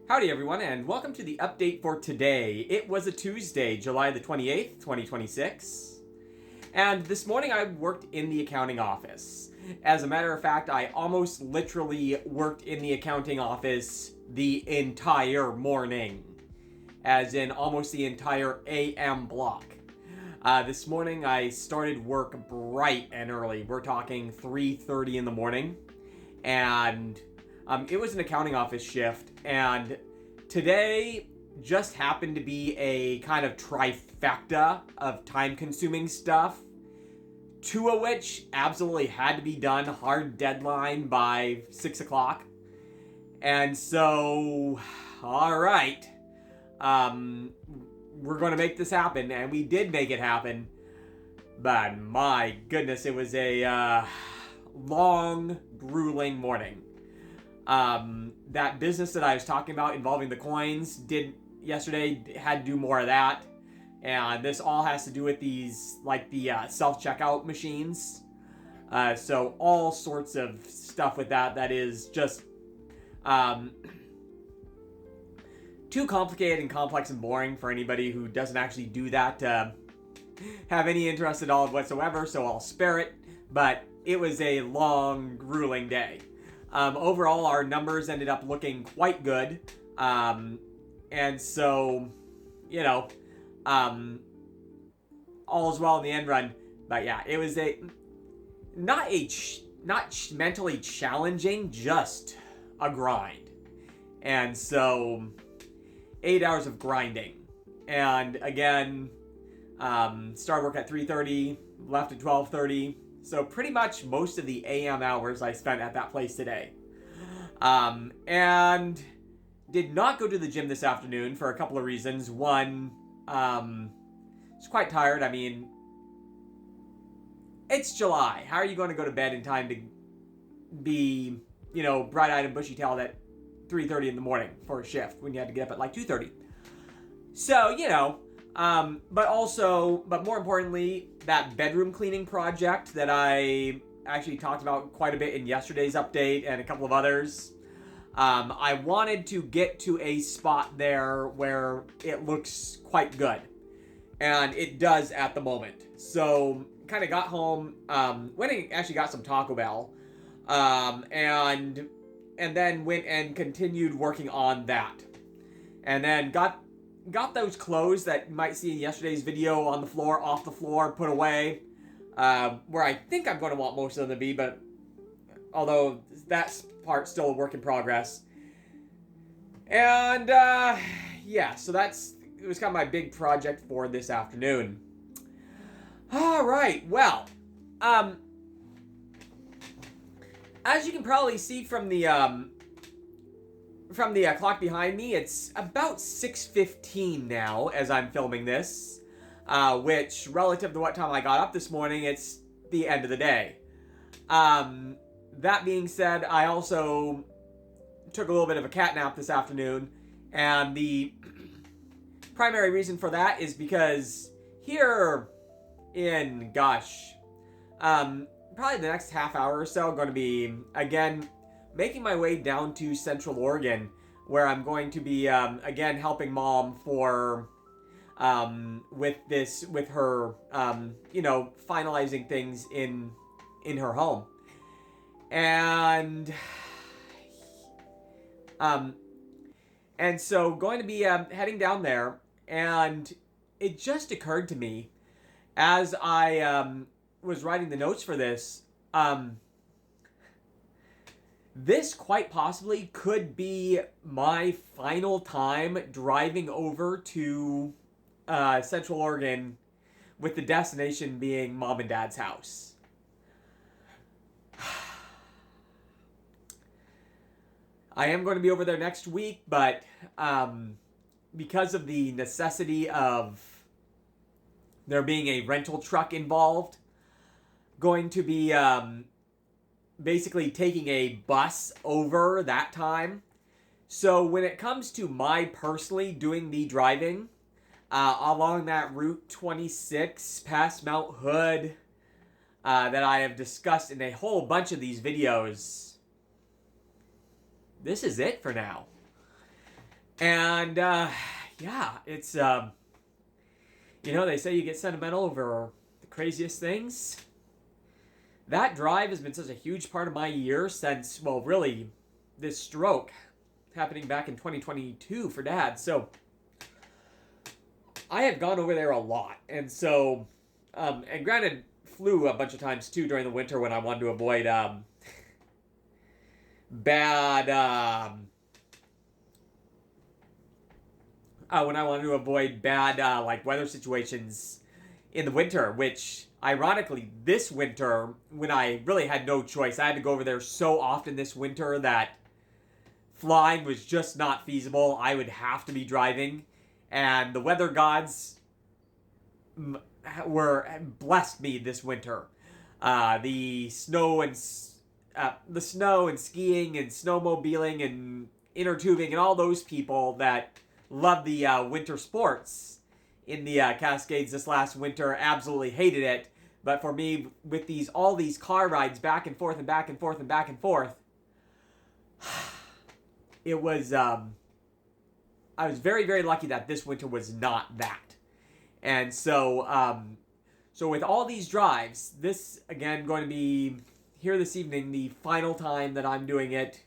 Howdy everyone, and welcome to the update for today. It was a Tuesday, July the 28th, 2026. And this morning I worked in the accounting office. As a matter of fact, I almost literally worked in the accounting office the entire morning. As in almost the entire AM block. This morning I started work bright and early. We're talking 3:30 in the morning. And it was an accounting office shift, and today just happened to be a kind of trifecta of time-consuming stuff, two of which absolutely had to be done, hard deadline by 6 o'clock. And so, alright, we're going to make this happen, and we did make it happen, but my goodness, it was a long, grueling morning. That business that I was talking about involving the coins had to do more of that. And this all has to do with these, like the self-checkout machines. So all sorts of stuff with that is just too complicated and complex and boring for anybody who doesn't actually do that to have any interest at all whatsoever, so I'll spare it. But it was a long, grueling day. Overall, our numbers ended up looking quite good. And so, you know, all's well in the end run. But yeah, it was not mentally challenging, just a grind. And so, 8 hours of grinding. And again, started work at 3:30, left at 12:30. So pretty much most of the AM hours I spent at that place today. And did not go to the gym this afternoon for a couple of reasons. One, was quite tired. I mean, it's July. How are you going to go to bed in time to be, bright-eyed and bushy-tailed at 3:30 in the morning for a shift when you had to get up at like 2:30? So, but more importantly, that bedroom cleaning project that I actually talked about quite a bit in yesterday's update and a couple of others. I wanted to get to a spot there where it looks quite good. And it does at the moment. So, kind of got home, went and actually got some Taco Bell. And then went and continued working on that. And then got those clothes that you might see in yesterday's video on the floor, off the floor, put away. Where I think I'm going to want most of them to be, but although that part's still a work in progress. And, yeah, so it was kind of my big project for this afternoon. Alright, well, as you can probably see from the clock behind me, it's about 6:15 now as I'm filming this, which, relative to what time I got up this morning, it's the end of the day. That being said, I also took a little bit of a cat nap this afternoon, and the primary reason for that is because here in, probably the next half hour or so, I'm going to be, again, making my way down to Central Oregon, where I'm going to be, again, helping Mom for, with her, finalizing things in her home. And so going to be, heading down there, and it just occurred to me, as I, was writing the notes for this, this quite possibly could be my final time driving over to Central Oregon, with the destination being Mom and Dad's house. I am going to be over there next week, but because of the necessity of there being a rental truck involved, going to be basically taking a bus over that time. So when it comes to my personally doing the driving along that Route 26 past Mount Hood that I have discussed in a whole bunch of these videos, this is it for now. And yeah, it's they say you get sentimental over the craziest things. That drive has been such a huge part of my year since, well, really, this stroke happening back in 2022 for Dad. So I have gone over there a lot, and so, and granted, flew a bunch of times too during the winter when I wanted to avoid bad when I wanted to avoid bad like weather situations in the winter, which ironically this winter when I really had no choice, I had to go over there so often this winter that flying was just not feasible. I would have to be driving, and the weather gods were blessed me this winter. The snow and skiing and snowmobiling and inner tubing and all those people that love the winter sports in the Cascades this last winter absolutely hated it. But for me, with all these car rides back and forth and back and forth and back and forth, it was I was very, very lucky that this winter was not that. And so so with all these drives, this again going to be here this evening, the final time that I'm doing it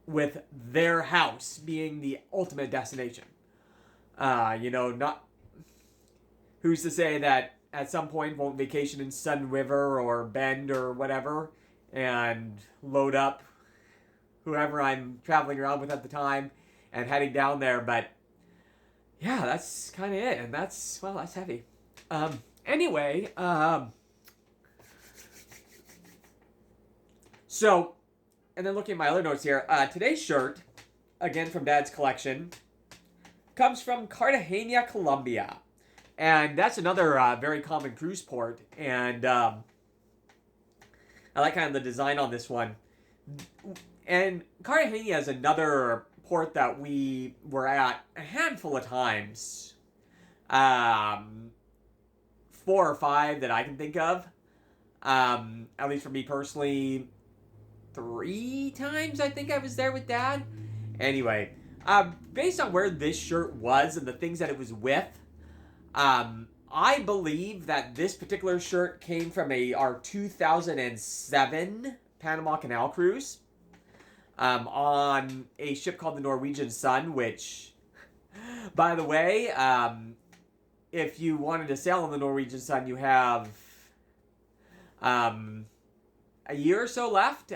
with their house being the ultimate destination. Not who's to say that at some point won't vacation in Sun River or Bend or whatever and load up whoever I'm traveling around with at the time and heading down there. But yeah, that's kind of it, and that's heavy. Anyway, so, and then looking at my other notes here, today's shirt, again from Dad's collection, comes from Cartagena, Colombia. And that's another very common cruise port. And I like kind of the design on this one. And Cartagena is another port that we were at a handful of times. 4 or 5 that I can think of. At least for me personally, 3 times I think I was there with Dad. Anyway, based on where this shirt was and the things that it was with, I believe that this particular shirt came from our 2007 Panama Canal cruise on a ship called the Norwegian Sun, which, by the way, if you wanted to sail on the Norwegian Sun, you have a year or so left.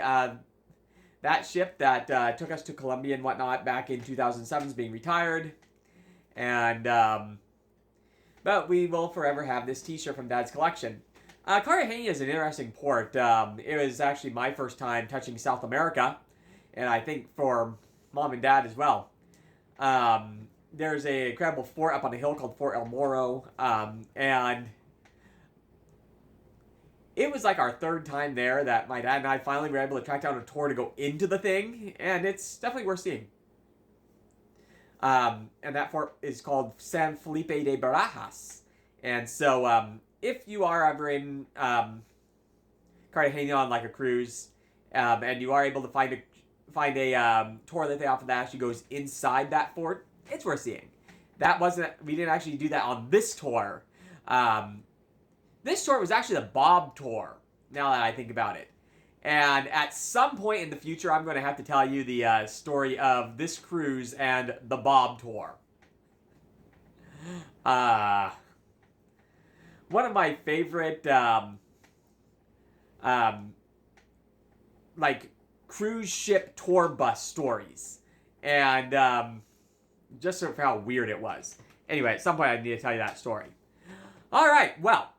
That ship that took us to Colombia and whatnot back in 2007 is being retired. And but we will forever have this t-shirt from Dad's collection. Cartagena is an interesting port. It was actually my first time touching South America, and I think for Mom and Dad as well. There's an incredible fort up on a hill called Fort El Morro, and it was like our 3rd time there that my dad and I finally were able to track down a tour to go into the thing, and it's definitely worth seeing. And that fort is called San Felipe de Barajas. And so, if you are ever in Cartagena on like a cruise, and you are able to find a tour that they offer that actually goes inside that fort, it's worth seeing. We didn't actually do that on this tour. This tour was actually the Bob tour, now that I think about it. And at some point in the future, I'm going to have to tell you the story of this cruise and the Bob tour. One of my favorite, like, cruise ship tour bus stories. And just sort of how weird it was. Anyway, at some point, I need to tell you that story. All right, well.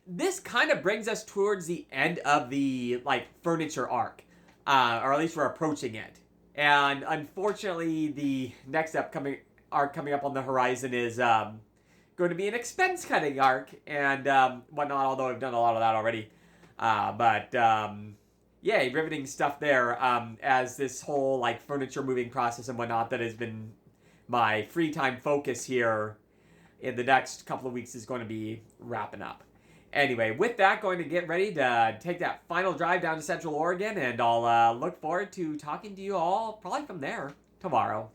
This kind of brings us towards the end of the, furniture arc. Or at least we're approaching it. And unfortunately, the next arc coming up on the horizon is, going to be an expense-cutting arc and, whatnot, although I've done a lot of that already. Yay, riveting stuff there, as this whole, furniture moving process and whatnot that has been my free time focus here in the next couple of weeks is going to be wrapping up. Anyway, with that, going to get ready to take that final drive down to Central Oregon, and I'll look forward to talking to you all probably from there tomorrow.